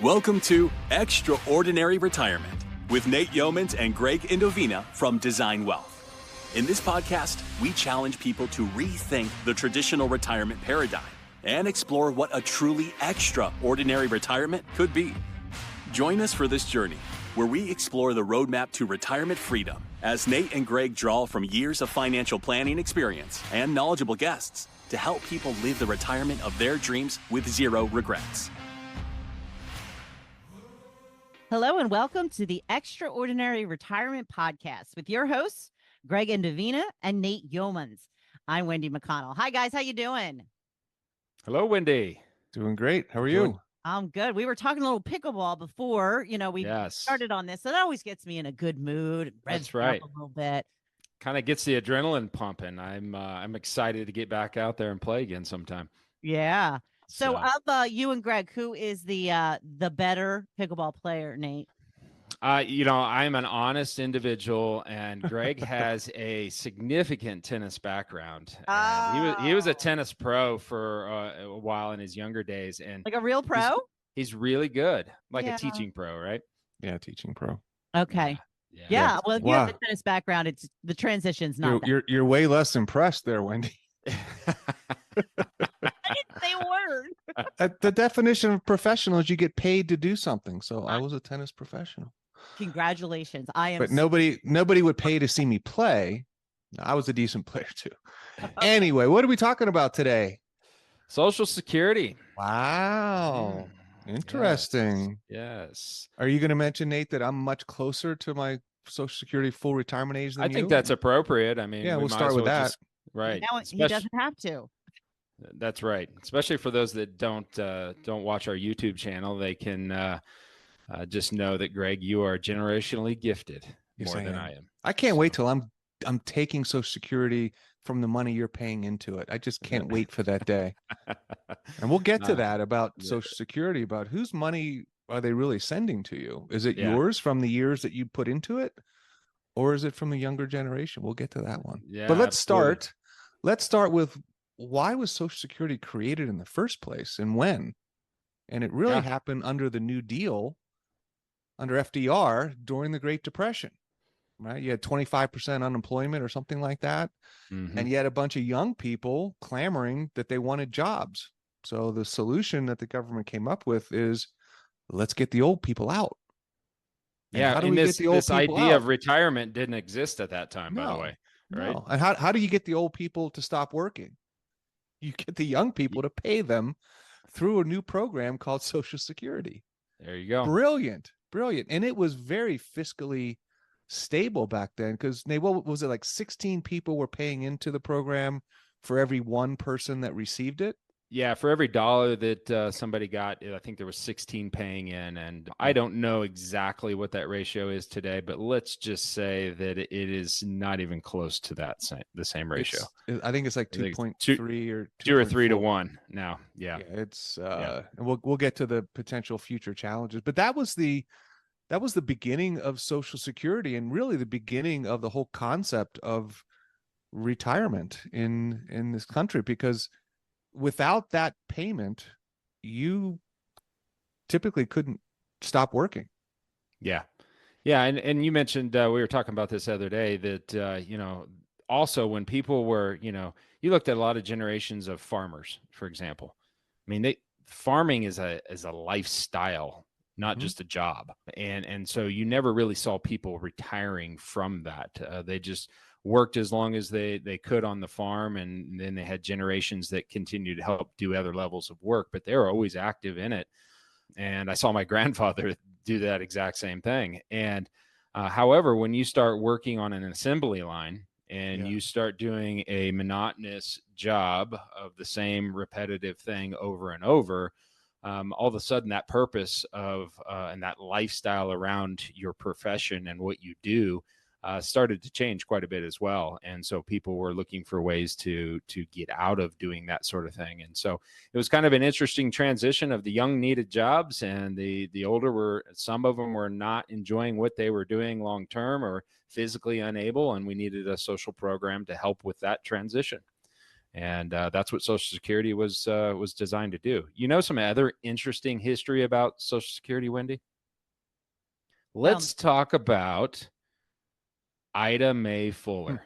Welcome to Extraordinary Retirement with Nate Yeomans and Gregg Indovina from Design Wealth. In this podcast, we challenge people to rethink the traditional retirement paradigm and explore what a truly extraordinary retirement could be. Join us for this journey where we explore the roadmap to retirement freedom as Nate and Gregg draw from years of financial planning experience and knowledgeable guests to help people live the retirement of their dreams with zero regrets. Hello and welcome to the Extraordinary Retirement Podcast with your hosts, Gregg Indovina and Nate Yeomans. I'm Wendy McConnell. Hi, guys. How you doing? Hello, Wendy. Doing great. How are you? I'm good. We were talking a little pickleball before, we started on this. So that always gets me in a good mood. That's right. A little bit. Kind of gets the adrenaline pumping. I'm excited to get back out there and play again sometime. Yeah. So of you and Gregg, who is the better pickleball player, Nate? I'm an honest individual, and Gregg has a significant tennis background. He was a tennis pro for a while in his younger days, and like a real pro. He's really good, like a teaching pro, right? Yeah, teaching pro. Okay. Yeah. Well, if you have the tennis background, it's the transition's not. You're way less impressed there, Wendy. I didn't say a word. The definition of professional is you get paid to do something. So I was a tennis professional. Congratulations. I am. But nobody would pay to see me play. I was a decent player too. Anyway, what are we talking about today? Social Security. Wow. Interesting. Yes. Are you going to mention, Nate, that I'm much closer to my Social Security full retirement age than you? I think that's appropriate. I mean, we'll start with that. Right. Now he doesn't have to. That's right. Especially for those that don't watch our YouTube channel, they can just know that, Gregg, you are generationally gifted more than I am. I can't wait till I'm taking Social Security from the money you're paying into it. I just can't wait for that day. And we'll get to that about Social Security, about whose money are they really sending to you? Is it yours from the years that you put into it? Or is it from the younger generation? We'll get to that one. Yeah, but let's start with, why was Social Security created in the first place and when? And it really happened under the New Deal, under FDR during the Great Depression, right? You had 25% unemployment or something like that. Mm-hmm. And you had a bunch of young people clamoring that they wanted jobs. So the solution that the government came up with is, let's get the old people out. And how do we get the old people out? This idea of retirement didn't exist at that time, by the way. Right. No. And how do you get the old people to stop working? You get the young people to pay them through a new program called Social Security. There you go. Brilliant. And it was very fiscally stable back then, because what was it, like 16 people were paying into the program for every one person that received it? Yeah, for every dollar that somebody got, I think there was 16 paying in. And I don't know exactly what that ratio is today, but let's just say that it is not even close to the same ratio. I think it's like 2.3 or 2 or 3 to 1 now. Yeah. It's and we'll get to the potential future challenges, but that was the beginning of Social Security, and really the beginning of the whole concept of retirement in this country, because without that payment, you typically couldn't stop working. Yeah. And you mentioned, we were talking about this the other day, that, also when people were, you looked at a lot of generations of farmers, for example. I mean, farming is a lifestyle, not just a job. And so you never really saw people retiring from that. They just worked as long as they could on the farm, and then they had generations that continued to help do other levels of work, but they were always active in it. And I saw my grandfather do that exact same thing. And however, when you start working on an assembly line and you start doing a monotonous job of the same repetitive thing over and over, all of a sudden that purpose of and that lifestyle around your profession and what you do started to change quite a bit as well. And so people were looking for ways to get out of doing that sort of thing. And so it was kind of an interesting transition of the young needed jobs, and the older some of them were not enjoying what they were doing long term or physically unable, and we needed a social program to help with that transition. And that's what Social Security was designed to do. You know, some other interesting history about Social Security, Wendy? Let's talk about Ida Mae Fuller.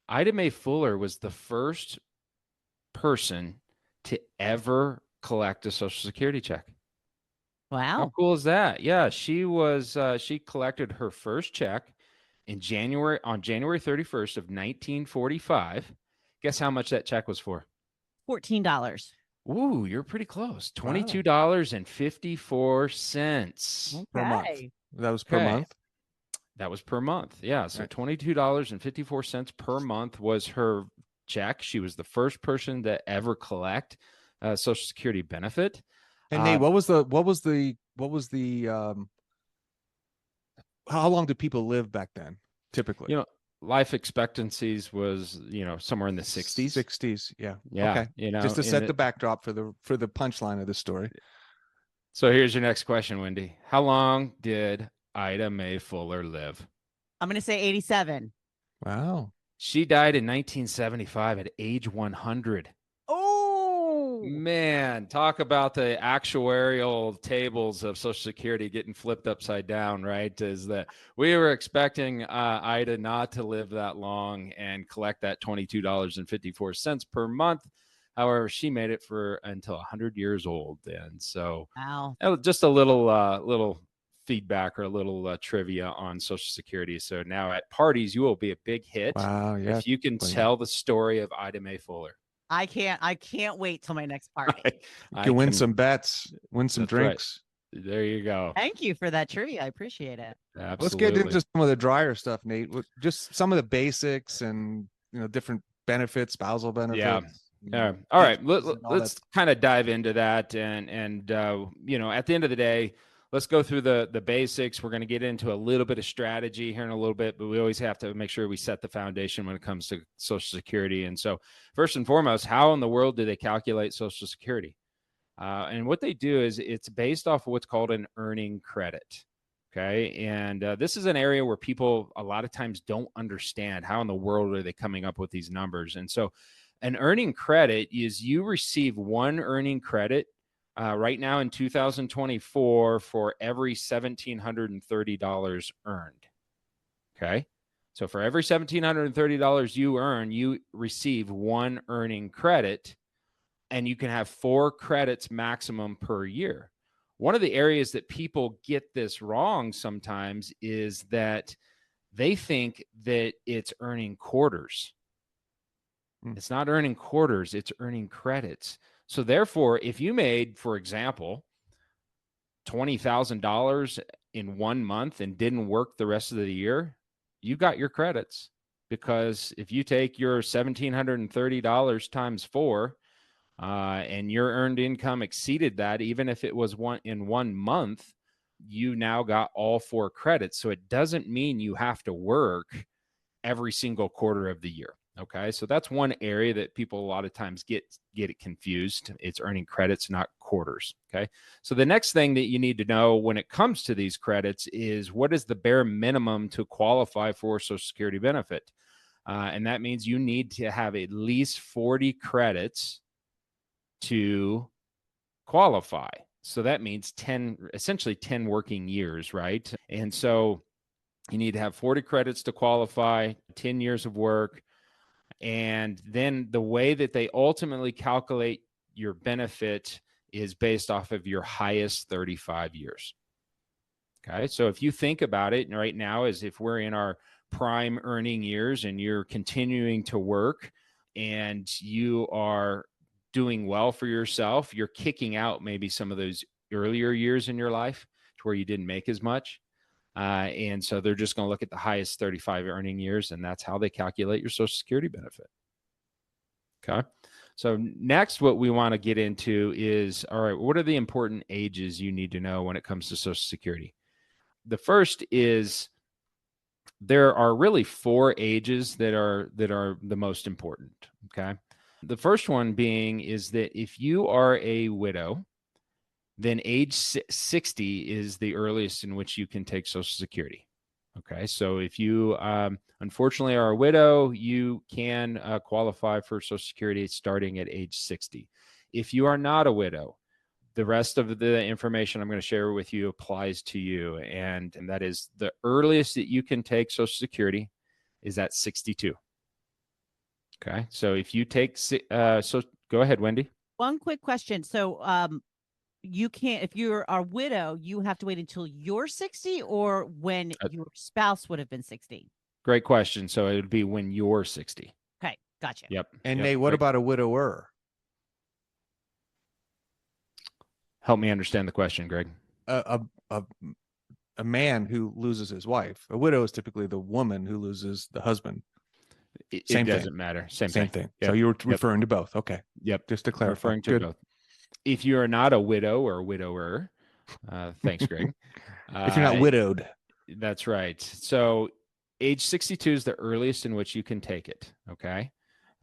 Ida Mae Fuller was the first person to ever collect a Social Security check. How Wow. cool is that? Yeah, she collected her first check on January 31st of 1945. Guess how much that check was for? $14. Ooh, you're pretty close. Wow. $22.54. Per month. Okay. That was per Okay. month. That was per month. Yeah. So Right. $22.54 per month was her check. She was the first person to ever collect a Social Security benefit. And Nate, what was the how long did people live back then typically? You know, life expectancies was, somewhere in the 60s. 60s, yeah. Yeah. Okay. Just to set the backdrop for the punchline of the story. So here's your next question, Wendy. How long did Ida Mae Fuller live? I'm going to say 87. Wow. She died in 1975 at age 100. Oh, Man, talk about the actuarial tables of Social Security getting flipped upside down, right? Is that we were expecting Ida not to live that long and collect that $22.54 per month. However, she made it until 100 years old. And so wow. just a little feedback or a little trivia on Social Security. So now at parties, you will be a big hit. Wow. Yeah. If you can tell the story of Ida Mae Fuller. I can't wait till my next party. You can win some bets, win some drinks. Right. There you go. Thank you for that trivia. I appreciate it. Absolutely. Let's get into some of the drier stuff, Nate. Just some of the basics and different benefits, spousal benefits. Yeah. All right. Let's kind of dive into that, and at the end of the day, let's go through the basics. We're going to get into a little bit of strategy here in a little bit, but we always have to make sure we set the foundation when it comes to Social Security. And so, first and foremost, how in the world do they calculate Social Security? And what they do is it's based off of what's called an earning credit. Okay. And this is an area where people a lot of times don't understand how in the world are they coming up with these numbers. And so an earning credit is you receive one earning credit right now in 2024 for every $1,730 earned. Okay. So for every $1,730 you earn, you receive one earning credit, and you can have 4 credits maximum per year. One of the areas that people get this wrong sometimes is that they think that it's earning quarters. It's not earning quarters, it's earning credits. So therefore, if you made, for example, $20,000 in 1 month and didn't work the rest of the year, you got your credits. Because if you take your $1,730 times 4, and your earned income exceeded that, even if it was in 1 month, you now got all 4 credits. So it doesn't mean you have to work every single quarter of the year. Okay. So that's one area that people a lot of times get it confused. It's earning credits, not quarters. Okay. So the next thing that you need to know when it comes to these credits is what is the bare minimum to qualify for Social Security benefit? And that means you need to have at least 40 credits to qualify. So that means essentially 10 working years, right? And so you need to have 40 credits to qualify, 10 years of work. And then the way that they ultimately calculate your benefit is based off of your highest 35 years. Okay. So if you think about it right now, as if we're in our prime earning years and you're continuing to work and you are doing well for yourself, you're kicking out maybe some of those earlier years in your life to where you didn't make as much. And so they're just going to look at the highest 35 earning years, and that's how they calculate your Social Security benefit. Okay. So next, what we want to get into is, all right, what are the important ages you need to know when it comes to Social Security? The first is there are really 4 ages that are the most important. Okay. The first one being is that if you are a widow, then age 60 is the earliest in which you can take Social Security. Okay, so if you unfortunately are a widow, you can qualify for Social Security starting at age 60. If you are not a widow, the rest of the information I'm going to share with you applies to you. And that is the earliest that you can take Social Security is at 62. Okay, so if you take, so go ahead, Wendy. One quick question. So, you can't, if you're a widow, you have to wait until you're 60 or when your spouse would have been 60? Great question. So it would be when you're 60. Okay, gotcha. Yep. And yep. Nate, what about a widower? Help me understand the question, Greg. A man who loses his wife. A widow is typically the woman who loses the husband. It Same doesn't thing. matter. Same thing. Yep. So you were referring to both. Okay. Yep. Just to clarify. Referring to Good. both. If you are not a widow or a widower, thanks, Greg. If you're not widowed. That's right. So age 62 is the earliest in which you can take it. Okay.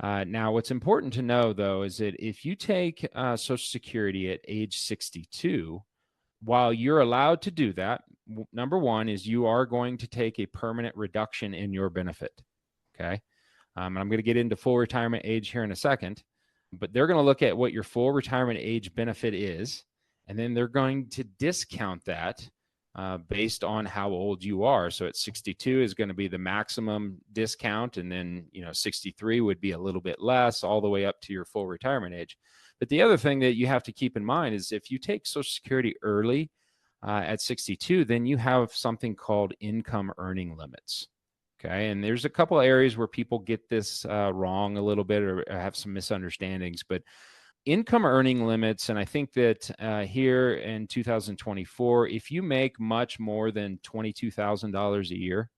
Now, what's important to know, though, is that if you take Social Security at age 62, while you're allowed to do that, number one is you are going to take a permanent reduction in your benefit. Okay. And I'm going to get into full retirement age here in a second, but they're going to look at what your full retirement age benefit is, and then they're going to discount that based on how old you are. So at 62 is going to be the maximum discount, and then 63 would be a little bit less, all the way up to your full retirement age. But the other thing that you have to keep in mind is if you take Social Security early at 62, then you have something called income earning limits. Okay. And there's a couple of areas where people get this wrong a little bit or have some misunderstandings, but income earning limits. And I think that here in 2024, if you make much more than $22,000 a year,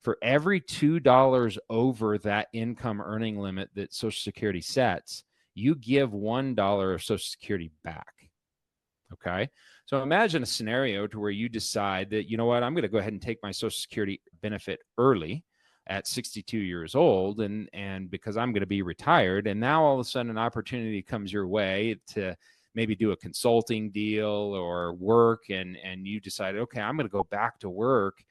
for every $2 over that income earning limit that Social Security sets, you give $1 of Social Security back. Okay. So imagine a scenario to where you decide that, you know what, I'm going to go ahead and take my Social Security benefit early at 62 years old, and because I'm going to be retired, and now all of a sudden an opportunity comes your way to maybe do a consulting deal or work, and you decide, okay, I'm going to go back to work,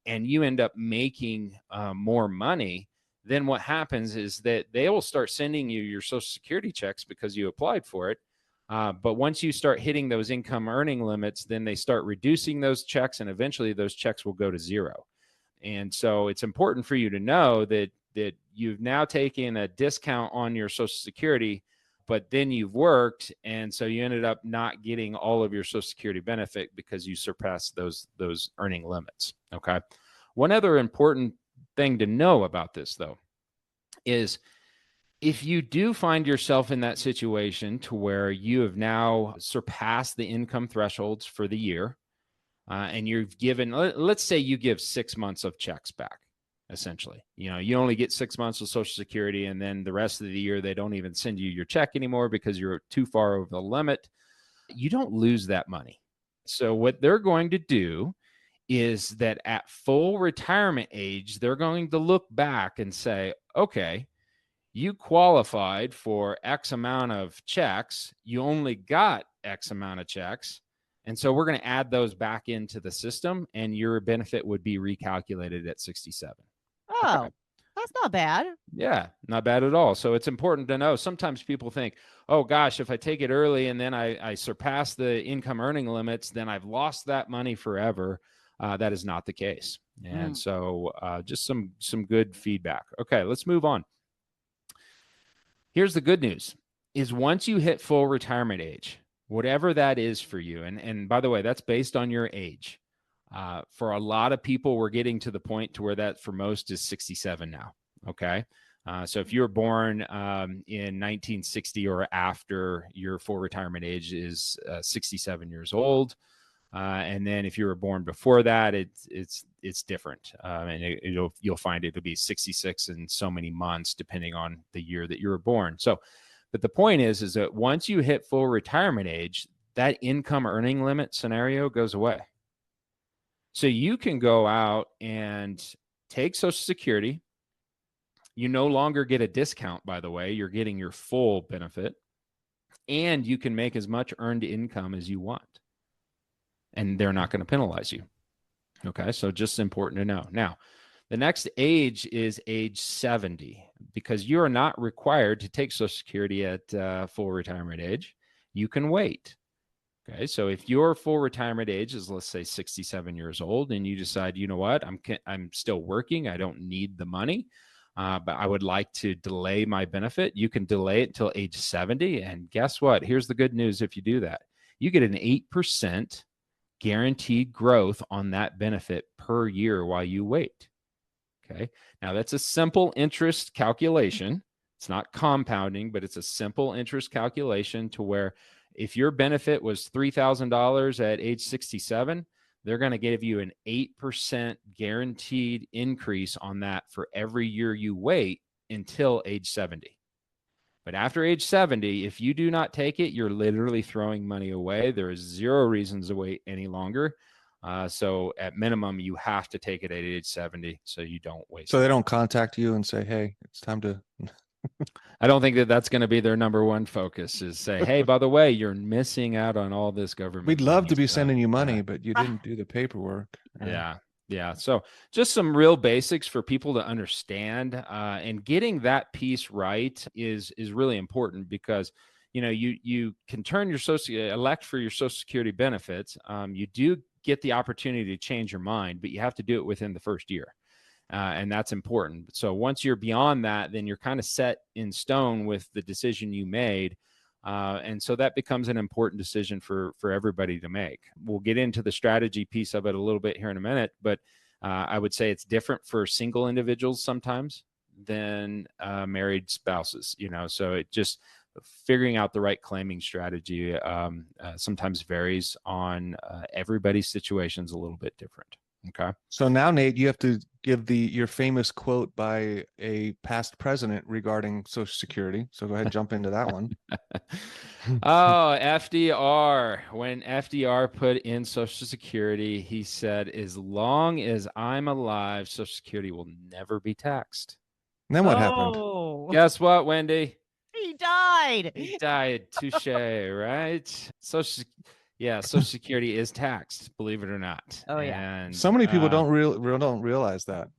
and you end up making more money. Then what happens is that they will start sending you your Social Security checks because you applied for it. But once you start hitting those income earning limits, then they start reducing those checks, and eventually those checks will go to zero. And so it's important for you to know that you've now taken a discount on your Social Security, but then you've worked, and so you ended up not getting all of your Social Security benefit because you surpassed those earning limits. Okay. One other important thing to know about this, though, is if you do find yourself in that situation to where you have now surpassed the income thresholds for the year, and you've given, let's say you give 6 months of checks back, essentially. You only get 6 months of Social Security, and then the rest of the year, they don't even send you your check anymore because you're too far over the limit. You don't lose that money. So what they're going to do is that at full retirement age, they're going to look back and say, okay, you qualified for X amount of checks. You only got X amount of checks. And so we're going to add those back into the system, and your benefit would be recalculated at 67. Oh, okay. That's not bad. Yeah, not bad at all. So it's important to know. Sometimes people think, oh gosh, if I take it early and then I surpass the income earning limits, then I've lost that money forever. That is not the case. And so just some good feedback. Okay, let's move on. Here's the good news is once you hit full retirement age, whatever that is for you, and by the way, that's based on your age. For a lot of people, we're getting to the point to where that for most is 67 now. Okay. So if you were born in 1960 or after, your full retirement age is 67 years old. And then if you were born before that, it's different. And you'll find it'll be 66 in so many months, depending on the year that you were born. So, but the point is that once you hit full retirement age, that income earning limit scenario goes away. So you can go out and take Social Security. You no longer get a discount, by the way. You're getting your full benefit, and you can make as much earned income as you want, and they're not going to penalize you. Okay, so just important to know. Now, the next age is age 70, because you are not required to take Social Security at full retirement age. You can wait. Okay, so if your full retirement age is, let's say, 67 years old, and you decide, you know what, I'm still working, I don't need the money, but I would like to delay my benefit, you can delay it until age 70. And guess what? Here's the good news if you do that. You get an 8% guaranteed growth on that benefit per year while you wait. Okay, now that's a simple interest calculation. It's not compounding, but it's a simple interest calculation to where if your benefit was $3,000 at age 67, they're going to give you an 8% guaranteed increase on that for every year you wait until age 70. But after age 70, if you do not take it, you're literally throwing money away. There is zero reasons to wait any longer. So at minimum, you have to take it at age 70 so you don't waste. So they don't contact you and say, hey, it's time to. I don't think that that's going to be their number one focus, is say, hey, by the way, you're missing out on all this government. We'd love money to be stuff. sending you money, but you didn't do the paperwork. Yeah. So just some real basics for people to understand, and getting that piece right is really important, because you can turn your elect for your Social Security benefits. You do get the opportunity to change your mind, but you have to do it within the first year. And that's important. So once you're beyond that, then you're kind of set in stone with the decision you made. And so that becomes an important decision for everybody to make. We'll get into the strategy piece of it a little bit here in a minute, but I would say it's different for single individuals sometimes than married spouses, so it just figuring out the right claiming strategy sometimes varies on everybody's situation's a little bit different. Okay. So now, Nate, you have to give your famous quote by a past president regarding Social Security. So go ahead and jump into that one. Oh, FDR. When FDR put in Social Security, he said, as long as I'm alive, Social Security will never be taxed. And then what happened? Guess what, Wendy? He died. He died. Touche, right? Social Security is taxed, believe it or not. Oh, yeah. And so many people don't realize that.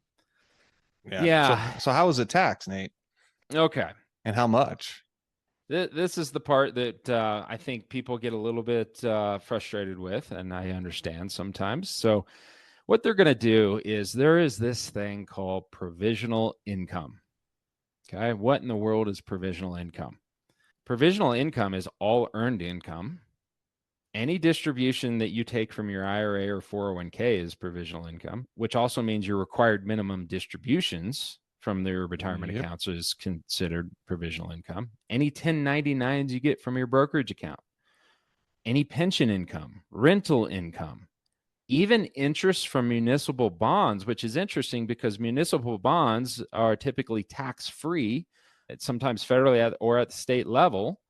Yeah. So how is it taxed, Nate? Okay. And how much? This is the part that I think people get a little bit frustrated with, and I understand sometimes. So what they're going to do is there is this thing called provisional income. Okay. What in the world is provisional income? Provisional income is all earned income. Any distribution that you take from your IRA or 401k is provisional income, which also means your required minimum distributions from their retirement accounts is considered provisional income. Any 1099s you get from your brokerage account, any pension income, rental income, even interest from municipal bonds, which is interesting because municipal bonds are typically tax-free, sometimes federally or at the state level,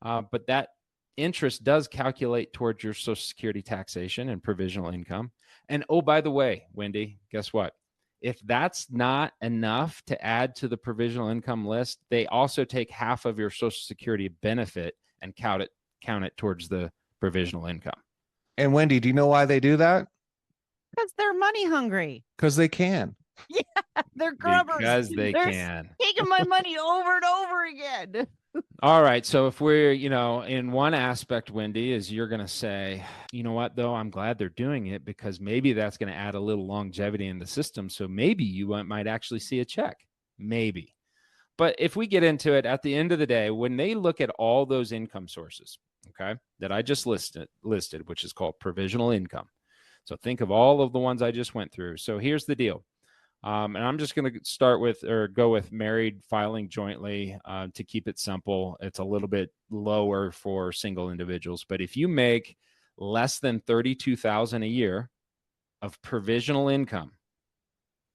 but that interest does calculate towards your Social Security taxation and provisional income. And oh, by the way, Wendy, guess what? If that's not enough to add to the provisional income list, they also take half of your Social Security benefit and count it towards the provisional income. And Wendy, do you know why they do that? Because they're money hungry. Because they can. Yeah, they're grubbers. Because they're can. Taking my money over and over again. All right. So if we're, in one aspect, Wendy, is you're going to say, you know what, though, I'm glad they're doing it because maybe that's going to add a little longevity in the system. So maybe you might actually see a check. Maybe. But if we get into it, at the end of the day, when they look at all those income sources, okay, that I just listed, which is called provisional income. So think of all of the ones I just went through. So here's the deal. And I'm just going to go with married filing jointly to keep it simple. It's a little bit lower for single individuals. But if you make less than $32,000 a year of provisional income,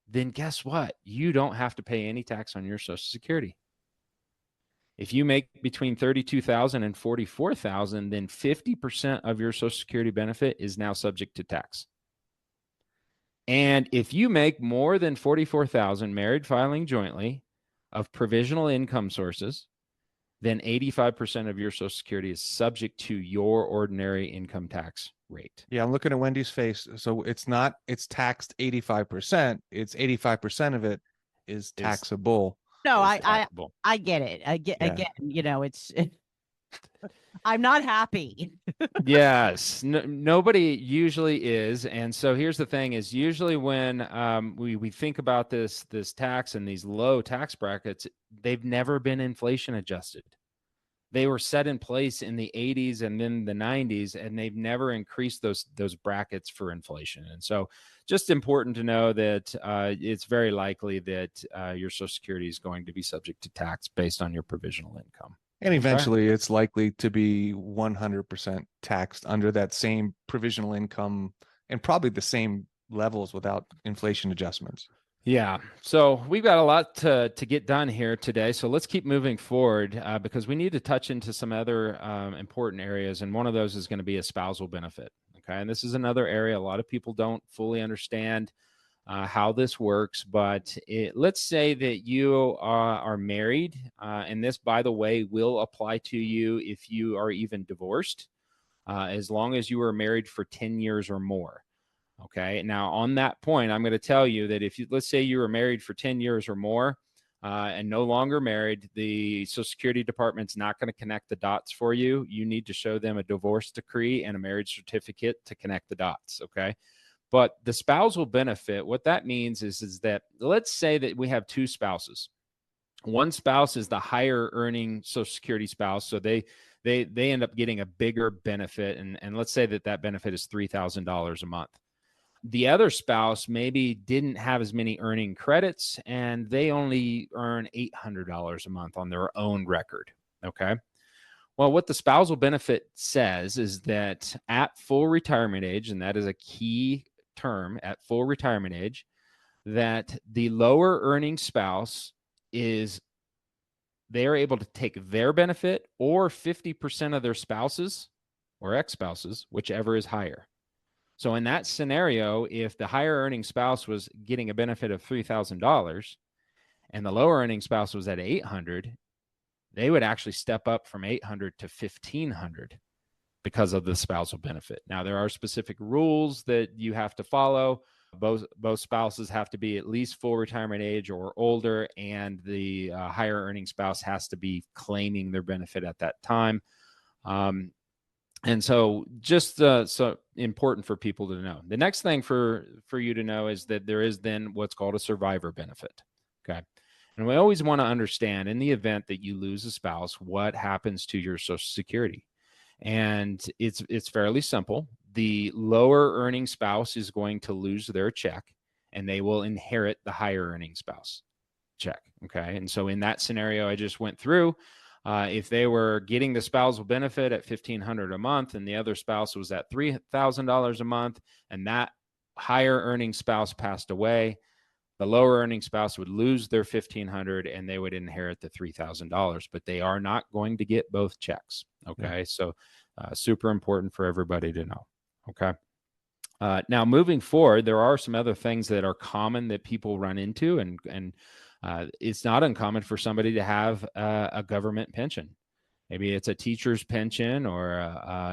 then guess what? You don't have to pay any tax on your Social Security. If you make between $32,000 and $44,000, then 50% of your Social Security benefit is now subject to tax. And if you make more than $44,000 married filing jointly of provisional income sources, then 85% of your Social Security is subject to your ordinary income tax rate. Yeah, I'm looking at Wendy's face. So it's taxed 85%. It's 85% of it is taxable. No, Is I taxable. I get it. Yeah. Again, it's I'm not happy. Yes, nobody usually is. And so here's the thing is usually when we think about this tax and these low tax brackets, they've never been inflation adjusted. They were set in place in the 80s and then the 90s, and they've never increased those brackets for inflation. And so just important to know that it's very likely that your Social Security is going to be subject to tax based on your provisional income. And eventually it's likely to be 100% taxed under that same provisional income and probably the same levels without inflation adjustments. Yeah. So we've got a lot to get done here today. So let's keep moving forward because we need to touch into some other important areas. And one of those is going to be a spousal benefit. Okay. And this is another area a lot of people don't fully understand how this works. But let's say that you are married. And this, by the way, will apply to you if you are even divorced, as long as you were married for 10 years or more. Okay. Now, on that point, I'm going to tell you that let's say you were married for 10 years or more and no longer married, the Social Security Department's not going to connect the dots for you. You need to show them a divorce decree and a marriage certificate to connect the dots. Okay. But the spousal benefit, what that means is that let's say that we have two spouses. One spouse is the higher earning Social Security spouse. So they end up getting a bigger benefit. And let's say that benefit is $3,000 a month. The other spouse maybe didn't have as many earning credits and they only earn $800 a month on their own record. Okay. Well, what the spousal benefit says is that at full retirement age, and that is a key term, at full retirement age, that the lower earning spouse they are able to take their benefit or 50% of their spouses or ex-spouses, whichever is higher. So in that scenario, if the higher earning spouse was getting a benefit of $3,000 and the lower earning spouse was at $800, they would actually step up from $800 to $1,500 because of the spousal benefit. Now, there are specific rules that you have to follow. Both spouses have to be at least full retirement age or older, and the higher earning spouse has to be claiming their benefit at that time. And so just so important for people to know. The next thing for you to know is that there is then what's called a survivor benefit. Okay. And we always want to understand in the event that you lose a spouse, what happens to your Social Security. And it's fairly simple. The lower earning spouse is going to lose their check and they will inherit the higher earning spouse check. Okay. And so in that scenario I just went through, if they were getting the spousal benefit at $1,500 a month and the other spouse was at $3,000 a month and that higher earning spouse passed away, the lower earning spouse would lose their $1,500 and they would inherit the $3,000, but they are not going to get both checks. Okay. Yeah. So super important for everybody to know. Okay. Now moving forward, there are some other things that are common that people run into, and it's not uncommon for somebody to have a government pension. Maybe it's a teacher's pension or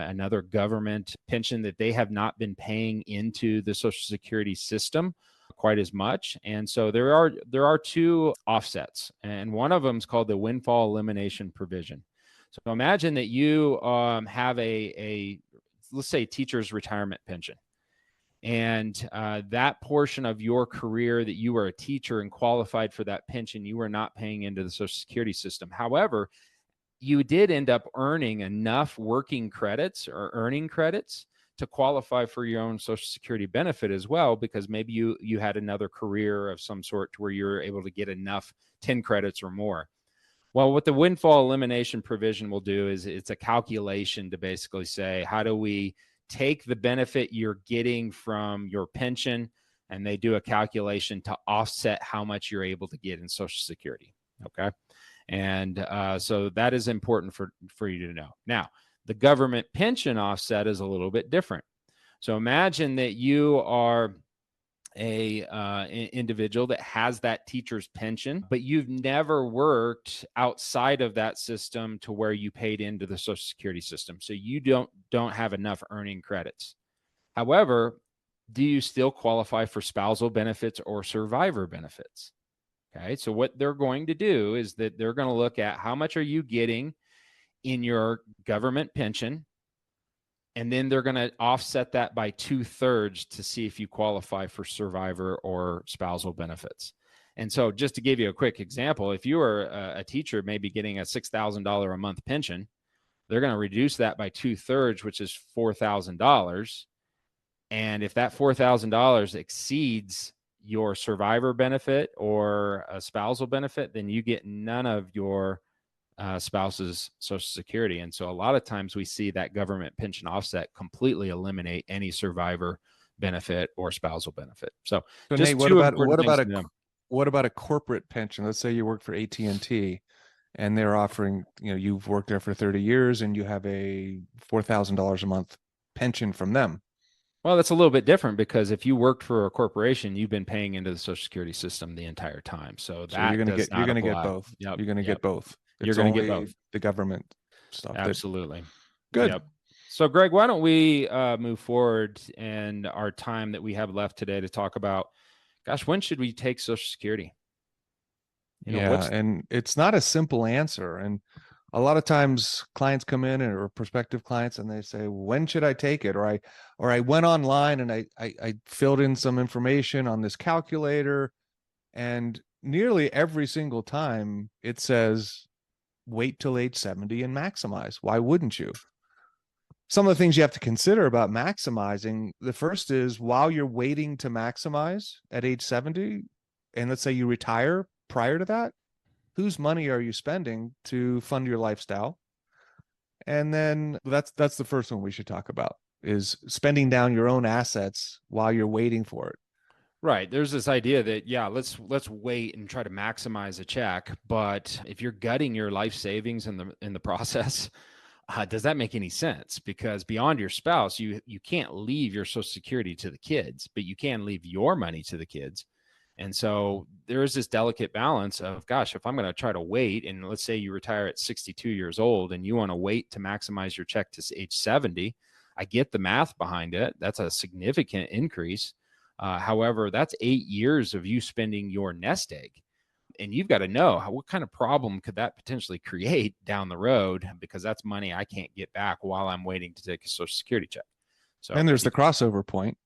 another government pension that they have not been paying into the Social Security system quite as much. And so there are two offsets, and one of them is called the windfall elimination provision. So imagine that you have a let's say teacher's retirement pension. And that portion of your career that you were a teacher and qualified for that pension, you were not paying into the Social Security system. However, you did end up earning enough working credits or earning credits to qualify for your own Social Security benefit as well, because maybe you had another career of some sort to where you're able to get enough 10 credits or more. Well, what the windfall elimination provision will do is it's a calculation to basically say, how do we take the benefit you're getting from your pension, and they do a calculation to offset how much you're able to get in Social Security. Okay. And so that is important for you to know. Now, the government pension offset is a little bit different. So imagine that you are an individual that has that teacher's pension, but you've never worked outside of that system to where you paid into the Social Security system. So you don't have enough earning credits. However, do you still qualify for spousal benefits or survivor benefits? Okay. So what they're going to do is that they're going to look at how much are you getting in your government pension, and then they're going to offset that by 2/3 to see if you qualify for survivor or spousal benefits. And so just to give you a quick example, if you are a teacher maybe getting a $6,000 a month pension, they're going to reduce that by 2/3, which is $4,000. And if that $4,000 exceeds your survivor benefit or a spousal benefit, then you get none of your spouse's Social Security. And so a lot of times we see that government pension offset completely eliminate any survivor benefit or spousal benefit. So just Nate, two important things to know. what about a corporate pension? Let's say you work for AT&T and they're offering, you've worked there for 30 years and you have a $4,000 a month pension from them. Well, that's a little bit different because if you worked for a corporation, you've been paying into the Social Security system the entire time. So that you're going to get both. Yep. You're going to get both. You're going to get both. The government stuff. Absolutely. Good. Yep. So, Greg, why don't we move forward and our time that we have left today to talk about, gosh, when should we take Social Security? And it's not a simple answer. And a lot of times clients come in or prospective clients and they say, when should I take it? Or I went online and I filled in some information on this calculator, and nearly every single time it says, wait till age 70 and maximize. Why wouldn't you? Some of the things you have to consider about maximizing, the first is while you're waiting to maximize at age 70, and let's say you retire prior to that, whose money are you spending to fund your lifestyle? And then that's the first one we should talk about, is spending down your own assets while you're waiting for it. Right. There's this idea that, let's wait and try to maximize a check. But if you're gutting your life savings in the process, does that make any sense? Because beyond your spouse, you can't leave your Social Security to the kids, but you can leave your money to the kids. And so there is this delicate balance of, gosh, if I'm going to try to wait, and let's say you retire at 62 years old and you want to wait to maximize your check to age 70, I get the math behind it. That's a significant increase. However, that's 8 years of you spending your nest egg. And you've got to know what kind of problem could that potentially create down the road, because that's money I can't get back while I'm waiting to take a Social Security check. So, and there's the crossover point.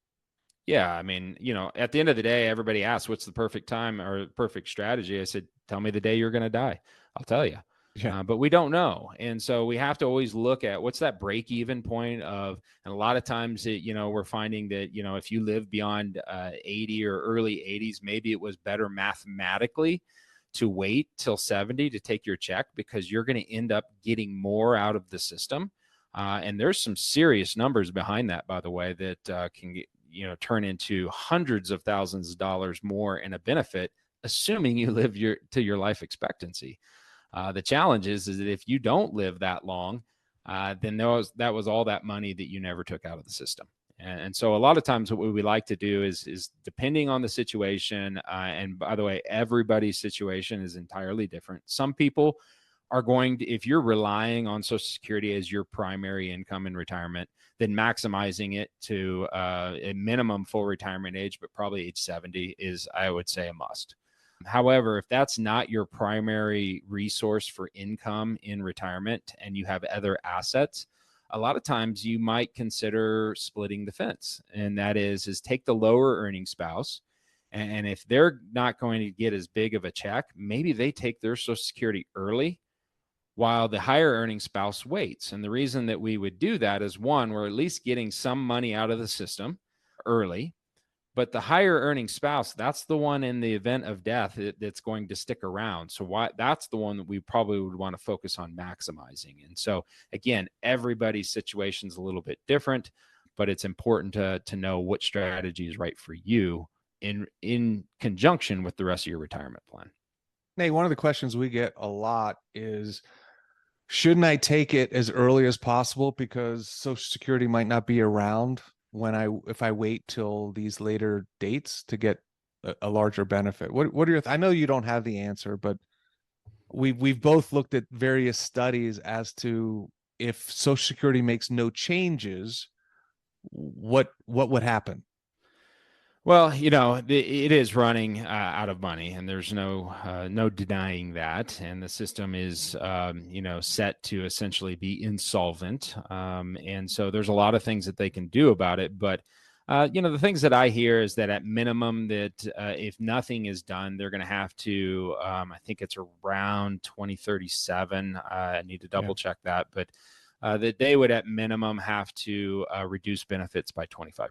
Yeah. I mean, at the end of the day, everybody asks, what's the perfect time or perfect strategy? I said, tell me the day you're going to die. I'll tell you. Yeah. But we don't know. And so we have to always look at what's that break even point of, and a lot of times, we're finding that, if you live beyond 80 or early 80s, maybe it was better mathematically to wait till 70 to take your check, because you're going to end up getting more out of the system. And there's some serious numbers behind that, by the way, that can get, turn into hundreds of thousands of dollars more in a benefit, assuming you live to your life expectancy. The challenge is that if you don't live that long, then that was all that money that you never took out of the system. And so a lot of times what we like to do is depending on the situation, and by the way, everybody's situation is entirely different. Some people are going to, if you're relying on Social Security as your primary income in retirement, then maximizing it to a minimum full retirement age, but probably age 70 is, I would say, a must. However, if that's not your primary resource for income in retirement and you have other assets, a lot of times you might consider splitting the fence. And that is take the lower earning spouse. And if they're not going to get as big of a check, maybe they take their Social Security early while the higher earning spouse waits. And the reason that we would do that is, one, we're at least getting some money out of the system early. But the higher earning spouse, that's the one in the event of death that's going to stick around. So that's the one that we probably would want to focus on maximizing. And so again, everybody's situation is a little bit different, but it's important to know what strategy is right for you in conjunction with the rest of your retirement plan. Nate, one of the questions we get a lot is, shouldn't I take it as early as possible because Social Security might not be around if I wait till these later dates to get a larger benefit? What are your I know you don't have the answer, but we've both looked at various studies as to if Social Security makes no changes, what would happen? Well, it is running out of money, and there's no denying that. And the system is, set to essentially be insolvent. And so there's a lot of things that they can do about it. But, the things that I hear is that at minimum that if nothing is done, they're going to have to, I think it's around 2037. I need to double check that. But that they would at minimum have to reduce benefits by 25%.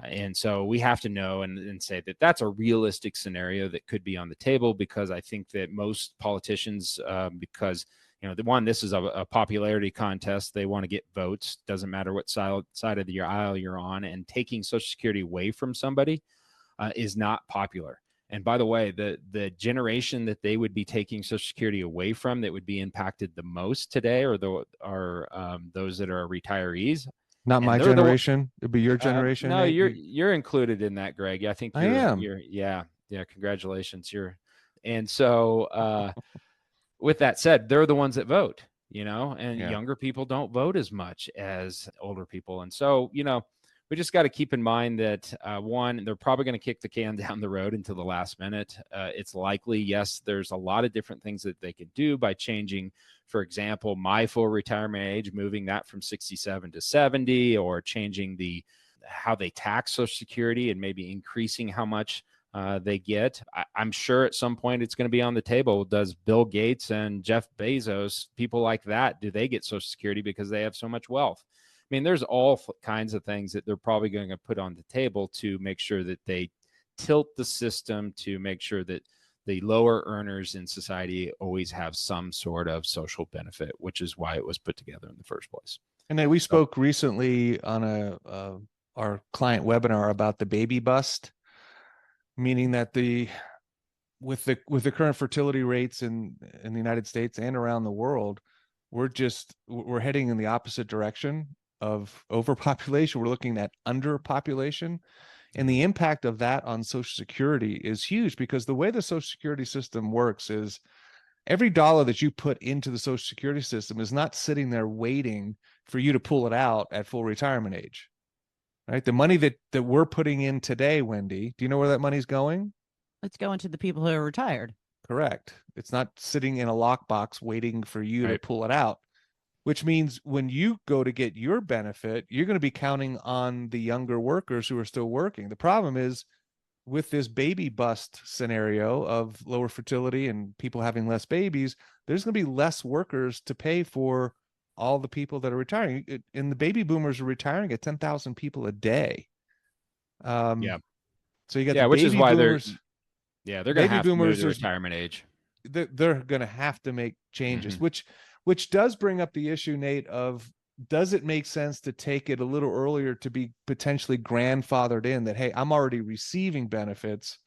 And so we have to know and say that that's a realistic scenario that could be on the table, because I think that most politicians, because, this is a popularity contest. They want to get votes. Doesn't matter what side of the aisle you're on. And taking Social Security away from somebody is not popular. And by the way, the generation that they would be taking Social Security away from that would be impacted the most today are those that are retirees. Not my generation. It'd be your generation. No, you're included in that, Greg. I think I am. Yeah. Congratulations. And so with that said, they're the ones that vote, and younger people don't vote as much as older people. And so, we just got to keep in mind that one, they're probably going to kick the can down the road until the last minute. It's likely, yes, there's a lot of different things that they could do by changing, for example, my full retirement age, moving that from 67 to 70, or changing how they tax Social Security and maybe increasing how much they get. I'm sure at some point it's going to be on the table. Does Bill Gates and Jeff Bezos, people like that, do they get Social Security because they have so much wealth? I mean, there's all kinds of things that they're probably going to put on the table to make sure that they tilt the system to make sure that the lower earners in society always have some sort of social benefit, which is why it was put together in the first place. And then we spoke recently on our client webinar about the baby bust, meaning that with the current fertility rates in the United States and around the world, we're heading in the opposite direction of overpopulation. We're looking at underpopulation, and the impact of that on Social Security is huge, because the way the Social Security system works is every dollar that you put into the Social Security system is not sitting there waiting for you to pull it out at full retirement age, right? The money that we're putting in today, Wendy, do you know where that money's going? It's going to the people who are retired. Correct. It's not sitting in a lockbox waiting for you to pull it out, which means when you go to get your benefit, you're going to be counting on the younger workers who are still working. The problem is, with this baby bust scenario of lower fertility and people having less babies, there's going to be less workers to pay for all the people that are retiring. And the baby boomers are retiring at 10,000 people a day. So you got the which baby is why boomers. they're going to have to move the retirement age. They're going to have to make changes, which does bring up the issue, Nate, of does it make sense to take it a little earlier to be potentially grandfathered in, that, hey, I'm already receiving benefits,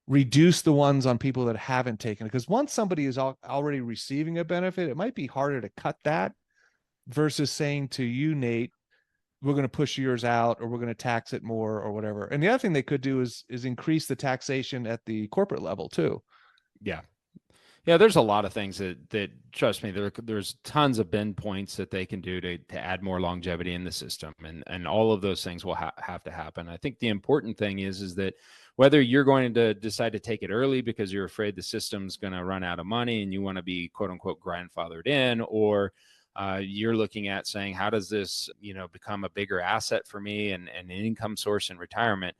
reduce the ones on people that haven't taken it? Because once somebody is already receiving a benefit, it might be harder to cut that versus saying to you, Nate, we're going to push yours out, or we're going to tax it more, or whatever. And the other thing they could do is increase the taxation at the corporate level too. Yeah, there's a lot of things that trust me, there's tons of bend points that they can do to add more longevity in the system, and all of those things will have to happen. I think the important thing is that whether you're going to decide to take it early because you're afraid the system's going to run out of money and you want to be quote unquote grandfathered in, or you're looking at saying, how does this become a bigger asset for me and an income source in retirement?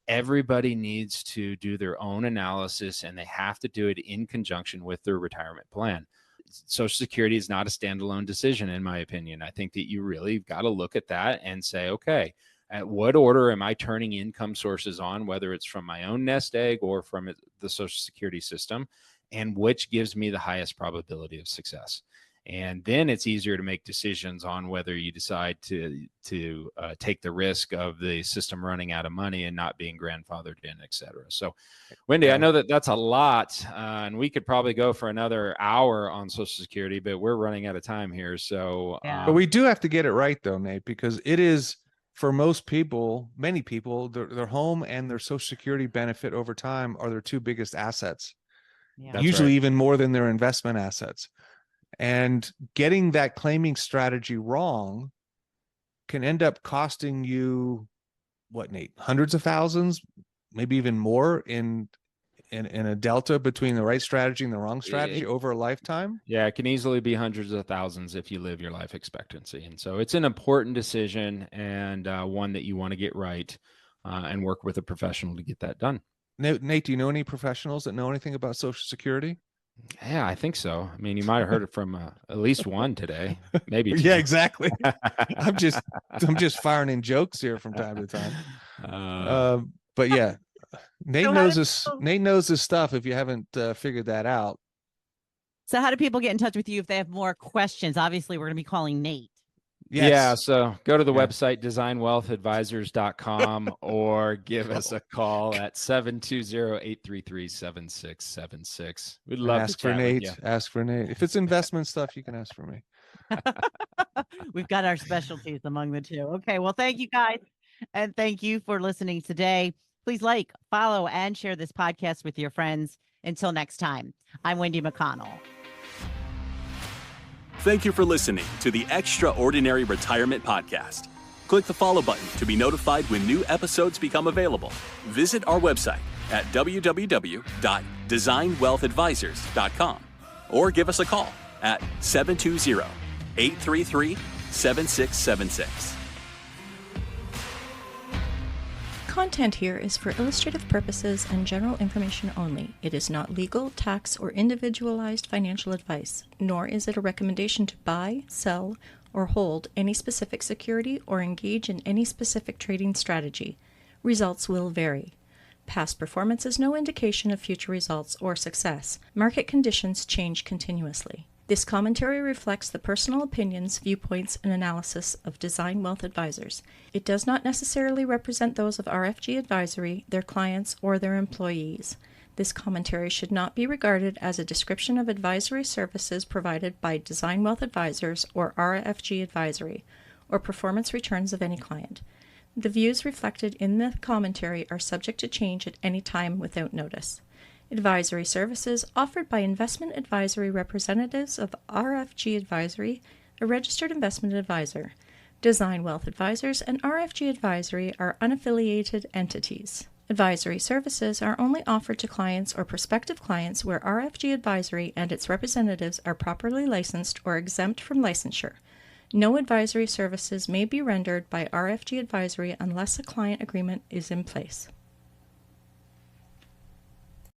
Everybody needs to do their own analysis, and they have to do it in conjunction with their retirement plan. Social Security is not a standalone decision, in my opinion. I think that you really got to look at that and say, okay, at what order am I turning income sources on, whether it's from my own nest egg or from the Social Security system, and which gives me the highest probability of success. And then it's easier to make decisions on whether you decide to take the risk of the system running out of money and not being grandfathered in, et cetera. So, Wendy, I know that's a lot, and we could probably go for another hour on Social Security, but we're running out of time here. So, but we do have to get it right, though, Nate, because it is, for most people, many people, their home and their Social Security benefit over time are their two biggest assets. Usually even more than their investment assets. And getting that claiming strategy wrong can end up costing you, what, Nate, hundreds of thousands, maybe even more in a delta between the right strategy and the wrong strategy over a lifetime. Yeah, it can easily be hundreds of thousands if you live your life expectancy. And so it's an important decision, and one that you want to get right, and work with a professional to get that done. Nate, do you know any professionals that know anything about Social Security? Yeah, I think so. I mean, you might have heard it from at least one today, maybe two. Yeah, exactly. I'm just firing in jokes here from time to time. But yeah, Nate knows his stuff. If you haven't figured that out. So how do people get in touch with you if they have more questions? Obviously, we're going to be calling Nate. Yes. Yeah, so go to the website, designwealthadvisors.com, or give us a call at 720-833-7676. We'd love to chat with you. Ask for Nate. If it's investment stuff, you can ask for me. We've got our specialties among the two. Okay, well, thank you guys. And thank you for listening today. Please like, follow, and share this podcast with your friends. Until next time, I'm Wendy McConnell. Thank you for listening to the Extraordinary Retirement Podcast. Click the follow button to be notified when new episodes become available. Visit our website at www.designwealthadvisors.com or give us a call at 720-833-7676. Content here is for illustrative purposes and general information only. It is not legal, tax, or individualized financial advice, nor is it a recommendation to buy, sell, or hold any specific security or engage in any specific trading strategy. Results will vary. Past performance is no indication of future results or success. Market conditions change continuously. This commentary reflects the personal opinions, viewpoints, and analysis of Design Wealth Advisors. It does not necessarily represent those of RFG Advisory, their clients, or their employees. This commentary should not be regarded as a description of advisory services provided by Design Wealth Advisors or RFG Advisory, or performance returns of any client. The views reflected in the commentary are subject to change at any time without notice. Advisory services offered by investment advisory representatives of RFG Advisory, a registered investment advisor. Design Wealth Advisors and RFG Advisory are unaffiliated entities. Advisory services are only offered to clients or prospective clients where RFG Advisory and its representatives are properly licensed or exempt from licensure. No advisory services may be rendered by RFG Advisory unless a client agreement is in place.